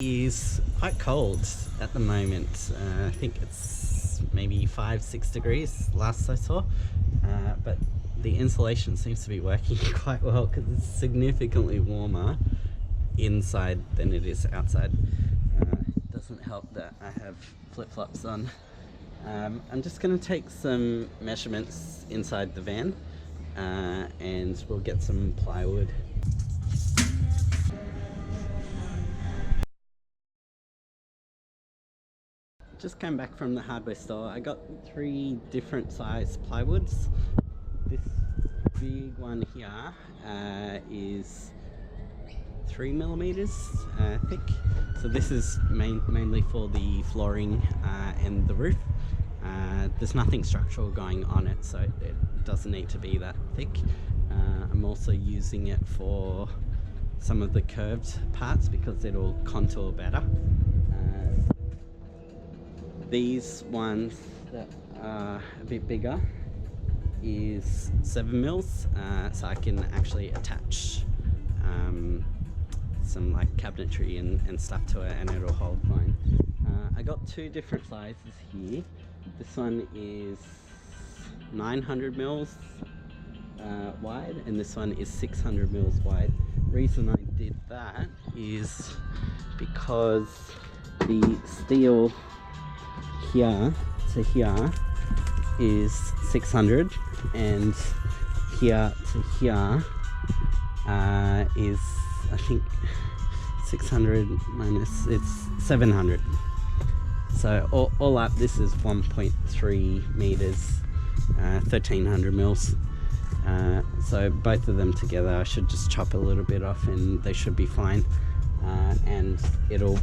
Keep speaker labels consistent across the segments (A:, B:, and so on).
A: Is quite cold at the moment. I think it's maybe 5-6 degrees last I saw, but the insulation seems to be working quite well because it's significantly warmer inside than it is outside. Doesn't help that I have flip-flops on. I'm just going to take some measurements inside the van and we'll get some plywood. Just came back from the hardware store. I got 3 different size plywoods. This big one here is 3mm thick. So this is mainly for the flooring and the roof. There's nothing structural going on it, so it doesn't need to be that thick. I'm also using it for some of the curved parts because it'll contour better. These ones that are a bit bigger is 7mm, so I can actually attach some like cabinetry and stuff to it and it'll hold fine. I got 2 different sizes here. This one is 900mm wide and this one is 600mm wide. The reason I did that is because the steel here to here is 600 and here to here is, I think 600 minus, it's 700. So all up this is 1.3 meters, 1300 mils. So both of them together I should just chop a little bit off and they should be fine, and it'll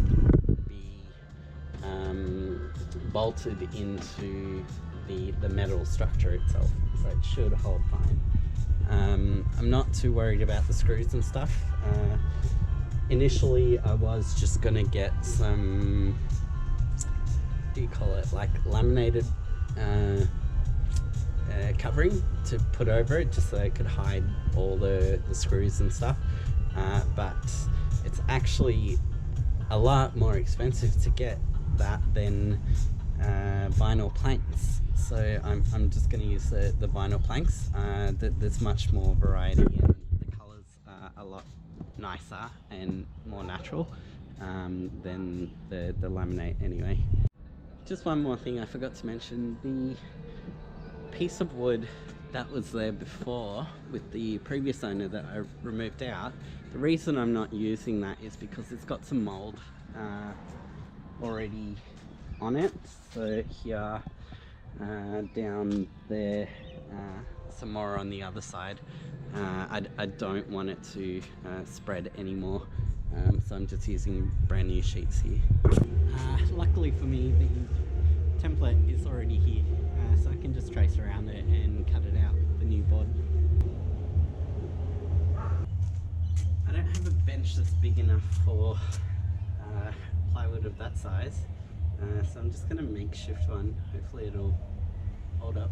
A: bolted into the metal structure itself, so it should hold fine. I'm not too worried about the screws and stuff. Initially I was just gonna get some, what do you call it, like laminated covering to put over it just so it could hide all the screws and stuff, but it's actually a lot more expensive to get that than vinyl planks, so I'm just going to use the vinyl planks. There's much more variety and the colours are a lot nicer and more natural than the laminate anyway. Just one more thing I forgot to mention, the piece of wood that was there before with the previous owner that I removed out, the reason I'm not using that is because it's got some mould already on it. So here, down there, some more on the other side. I don't want it to spread anymore, so I'm just using brand new sheets here. Luckily for me, the template is already here, so I can just trace around it and cut it out with the new board. I don't have a bench that's big enough for plywood of that size, so I'm just going to makeshift one. Hopefully it'll hold up.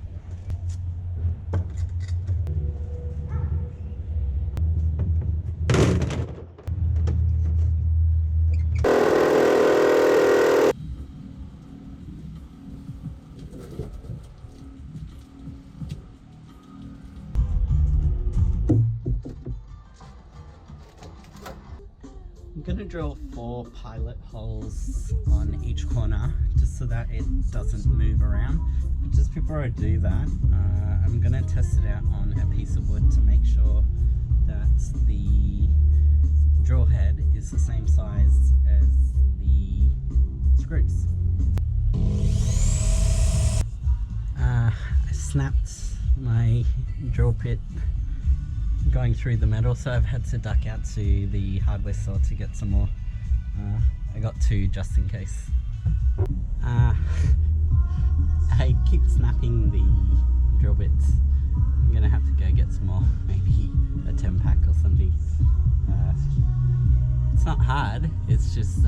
A: I'm going to drill 4 pilot holes on each corner just so that it doesn't move around. But just before I do that, I'm going to test it out on a piece of wood to make sure that the drill head is the same size as the screws. I snapped my drill bit going through the metal, so I've had to duck out to the hardware store to get some more. I got 2 just in case. I keep snapping the drill bits. I'm gonna have to go get some more, maybe a 10 pack or something. It's not hard, it's just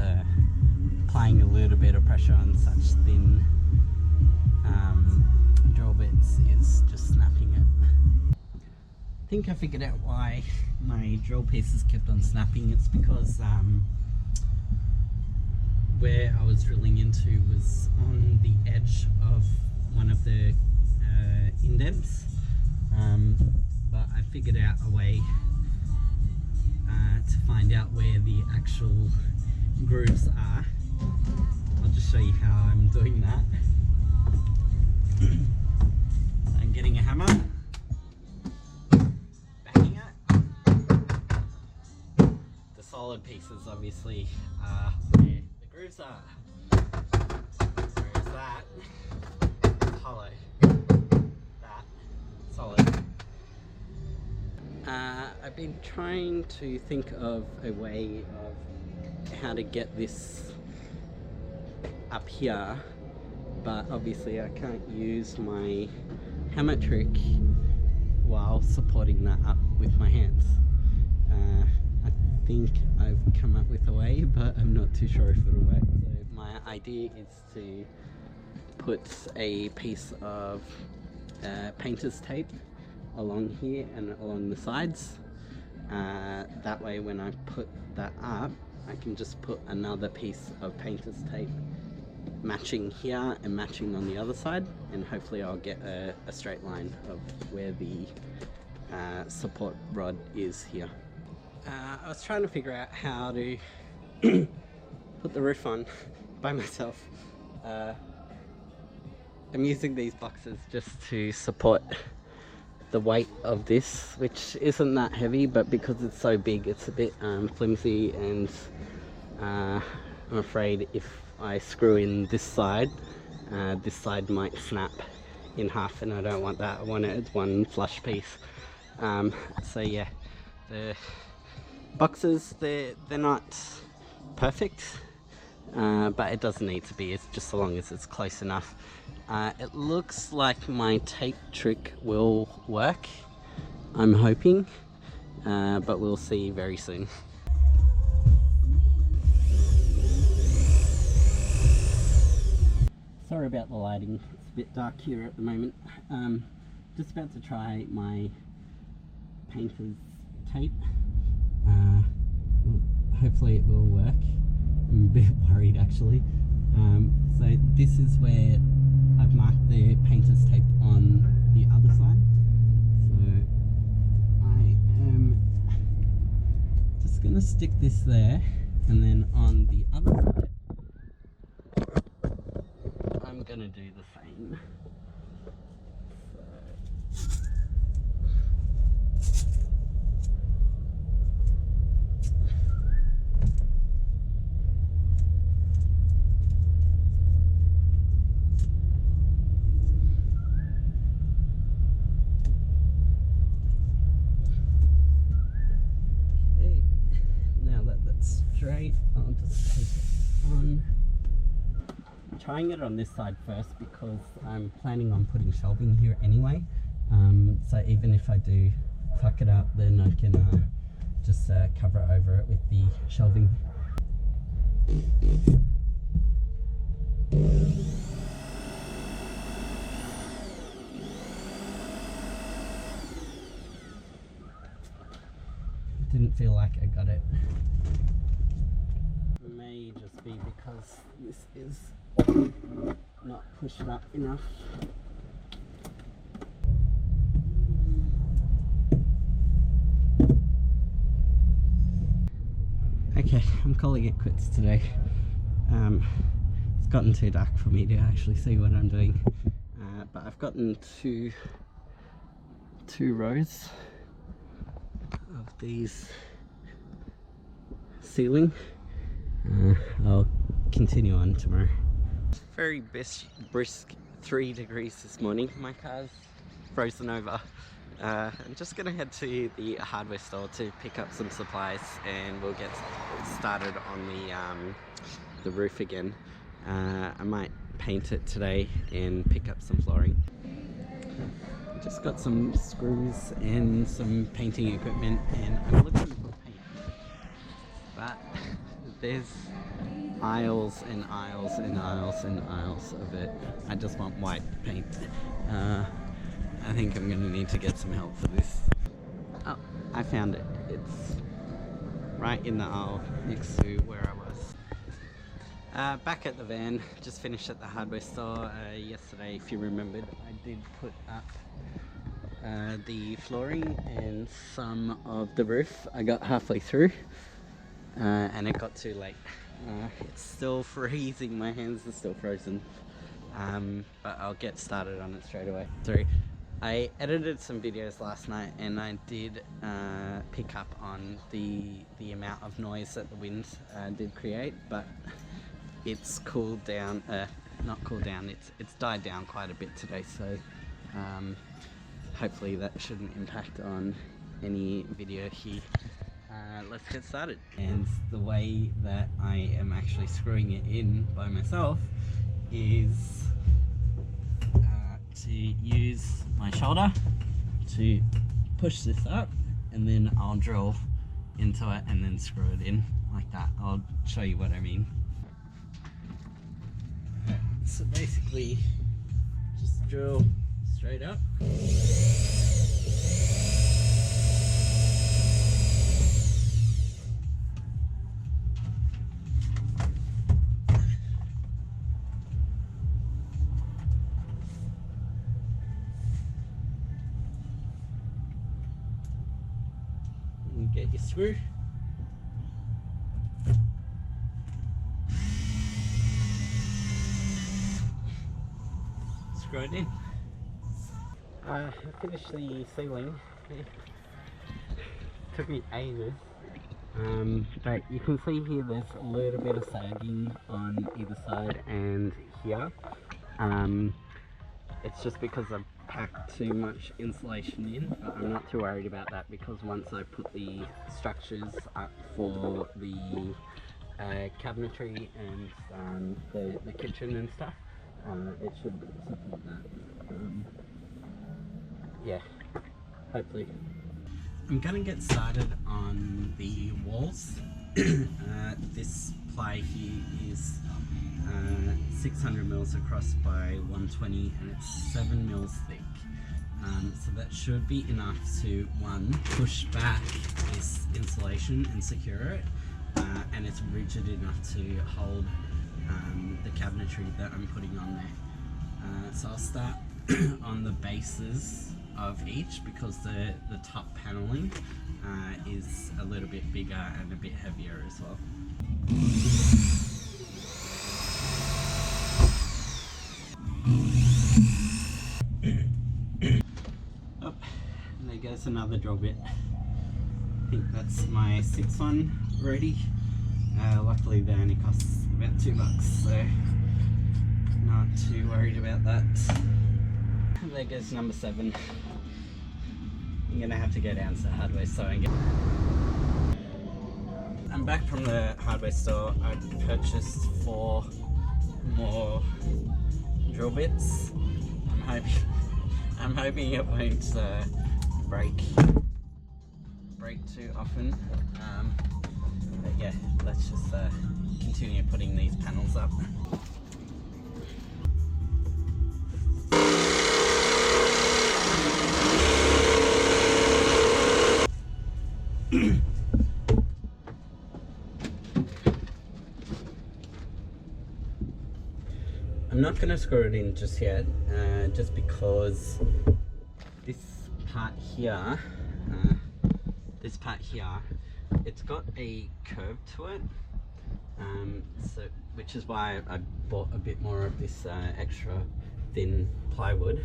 A: applying a little bit of pressure on such thin drill bits is just snapping it. I think I figured out why my drill pieces kept on snapping. It's because where I was drilling into was on the edge of one of the indents, but I figured out a way to find out where the actual grooves are. I'll just show you how I'm doing that. I'm getting a hammer, backing it. The solid pieces obviously are where the grooves are, whereas that is hollow. That solid. I've been trying to think of a way of how to get this up here, but obviously I can't use my hammer trick while supporting that up with my hands. I think I've come up with a way, but I'm not too sure if it'll work. So my idea is to put a piece of painter's tape along here and along the sides. That way when I put that up, I can just put another piece of painter's tape matching here and matching on the other side, and hopefully I'll get a straight line of where the support rod is here. I was trying to figure out how to put the roof on by myself. I'm using these boxes just to support the weight of this, which isn't that heavy, but because it's so big it's a bit flimsy, and I'm afraid if I screw in this side might snap in half, and I don't want that. I want it as one flush piece. So yeah, the boxes, they're not perfect, but it doesn't need to be. It's just so long as it's close enough. It looks like my tape trick will work, I'm hoping, but we'll see very soon. Sorry about the lighting, it's a bit dark here at the moment. Just about to try my painter's tape. Hopefully it will work. I'm a bit worried actually. So this is where I've marked the painter's tape on the other side. So I am just going to stick this there, and then on the other side I'm going to do the same. Straight, I'll just take it on. I'm trying it on this side first because I'm planning on putting shelving here anyway. So even if I do fuck it up, then I can just cover over it with the shelving. Didn't feel like I got it. May just be because this is not pushed up enough. Okay, I'm calling it quits today. It's gotten too dark for me to actually see what I'm doing, but I've gotten two rows of these ceiling. I'll continue on tomorrow. Very brisk 3 degrees this morning. My car's frozen over. I'm just gonna head to the hardware store to pick up some supplies, and we'll get started on the roof again. I might paint it today and pick up some flooring. Just got some screws and some painting equipment, and I'm looking for paint, but there's aisles and aisles and aisles and aisles of it. I just want white paint. I think I'm gonna need to get some help for this. Oh, I found it. It's right in the aisle next to where I was. Back at the van, just finished at the hardware store yesterday. If you remembered, I did put up the flooring and some of the roof. I got halfway through and it got too late. It's still freezing, my hands are still frozen, but I'll get started on it straight away. Sorry, I edited some videos last night and I did pick up on the amount of noise that the wind did create, but it's cooled down, not cooled down, it's died down quite a bit today, so hopefully that shouldn't impact on any video here. Let's get started. And the way that I am actually screwing it in by myself is to use my shoulder to push this up, and then I'll drill into it and then screw it in like that. I'll show you what I mean. So basically, just drill straight up. And get your screw. Screw it in. I finished the ceiling. It took me ages, but you can see here there's a little bit of sagging on either side and here. It's just because I've packed too much insulation in, but I'm not too worried about that because once I put the structures up for the cabinetry and the kitchen and stuff, it should support that. Yeah, hopefully. I'm gonna get started on the walls. This ply here is 600 mils across by 120 and it's 7 mils thick. So that should be enough to, one, push back this insulation and secure it, and it's rigid enough to hold the cabinetry that I'm putting on there. So I'll start on the bases of each because the top paneling is a little bit bigger and a bit heavier as well. Oh, and there goes another drill bit. I think that's my 6th one ready. Luckily they only cost about $2, so not too worried about that. There goes number 7. I'm gonna have to go down to the hardware store and get... I'm back from the hardware store. I purchased 4 more drill bits. I'm hoping it won't break too often. But yeah, let's just continue putting these panels up. I'm not going to screw it in just yet, just because this part here, it's got a curve to it, so which is why I bought a bit more of this extra thin plywood.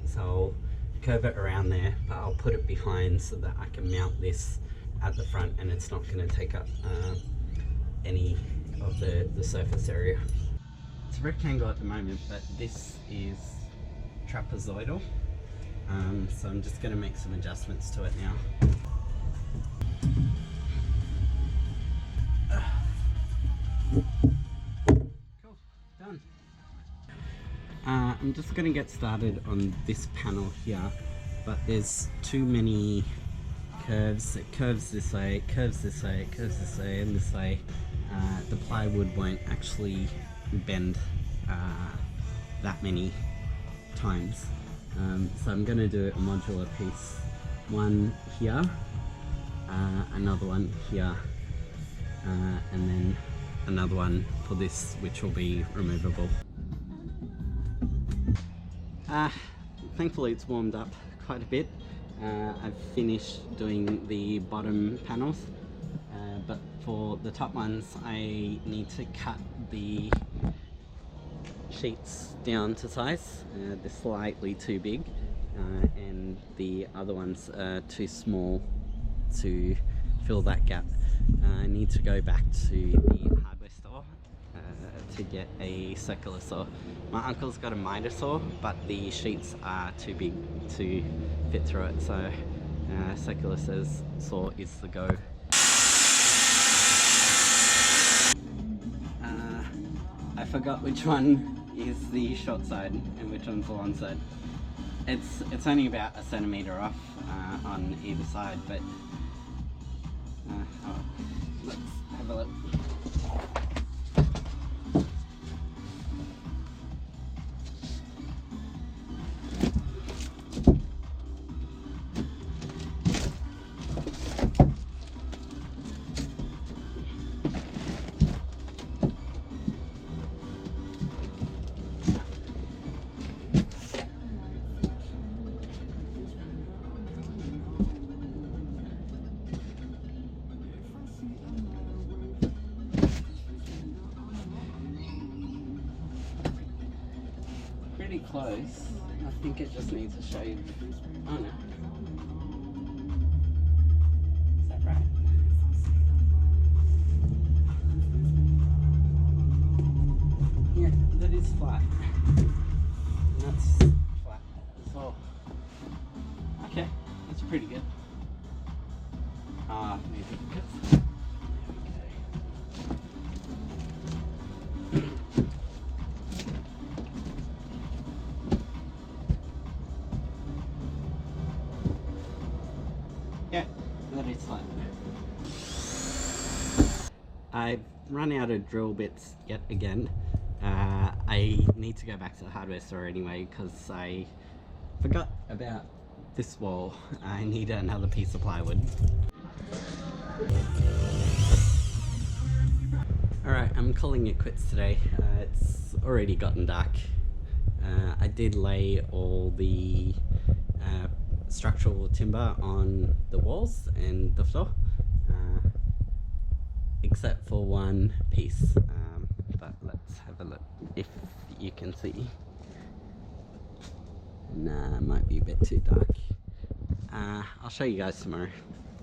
A: So I'll curve it around there, but I'll put it behind so that I can mount this at the front and it's not going to take up any of the surface area. It's a rectangle at the moment, but this is trapezoidal, so I'm just going to make some adjustments to it now. Cool, done. I'm just going to get started on this panel here, but there's too many curves. It curves this way, it curves this way, it curves this way, and this way. The plywood won't actually bend that many times. So I'm going to do a modular piece. One here, another one here, and then another one for this, which will be removable. Thankfully it's warmed up quite a bit. I've finished doing the bottom panels, but for the top ones I need to cut the sheets down to size. They're slightly too big, and the other ones are too small to fill that gap. I need to go back to the hardware store to get a circular saw. My uncle's got a miter saw, but the sheets are too big to fit through it, so circular saw is the go. I forgot which one is the short side and which one's the long side. It's only about a centimetre off on either side, but oh, let's have a look. Pretty close. I think it just needs a shade. Oh no. Is that right? Yeah, that is flat. And that's flat as well. Okay, that's pretty good. Maybe because... Yeah, that is fine. I've run out of drill bits yet again. I need to go back to the hardware store anyway because I forgot about this wall. I need another piece of plywood. Alright, I'm calling it quits today. It's already gotten dark. I did lay all the structural timber on the walls and the floor, except for one piece, but let's have a look if you can see. Nah, it might be a bit too dark. I'll show you guys tomorrow.